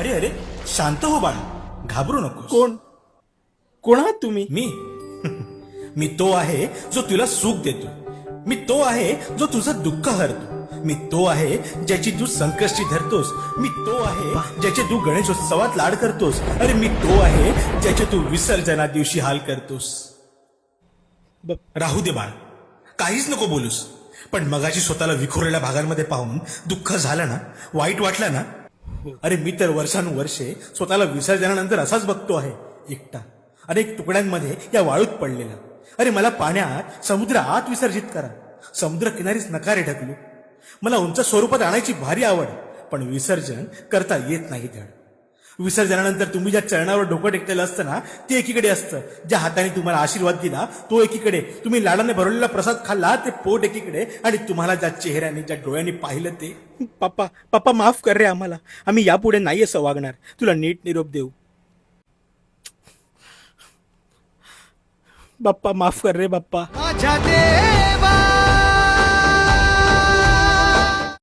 अरे अरे, शांत हो बाळा, घाबरू नको. कोण आहात तुम्ही? मी तो आहे जो तुला सुख देतो. मी तो आहे जो तुझं दुःख हरतो. मी तो आहे ज्याची तू संकष्टी धरतोस. मी तो आहे ज्याचे तू गणेशोत्सवात लाड करतोस. अरे मी तो आहे ज्याचे तू विसर्जना दिवशी हाल करतोस. राहू दे बाळ, काहीच नको बोलूस. पण मगाची स्वतःला विखुरलेल्या भागांमध्ये पाहून दुःख झालं ना, वाईट वाटलं ना. अरे मी तर वर्षानुवर्षे स्वतःला विसर्जनानंतर असाच बघतो आहे, एकटा, अनेक तुकड्यांमध्ये या वाळूत पडलेला. अरे मला पाण्यात, समुद्रात विसर्जित करा. समुद्र किनारीच नका रे ढकलू. मला उंच स्वरूपात आणायची भारी आवड, पण विसर्जन करता येत नाही धड. विसर्जनानंतर तुम्ही ज्या चरणावर डोकं टेकलेलं असतं ना, ते एकीकडे असतं. ज्या हाताने तुम्हाला आशीर्वाद दिला तो एकीकडे. तुम्ही लाडाने भरवलेला प्रसाद खाल्ला ते पोट एकीकडे. आणि तुम्हाला ज्या चेहऱ्याने, ज्या डोळ्यांनी पाहिलं ते. पप्पा माफ कर रे आम्हाला. आम्ही यापुढे नाही असं वागणार. तुला नीट निरोप देऊ. बाप्पा माफ कर रे बाप्पा. माझ्या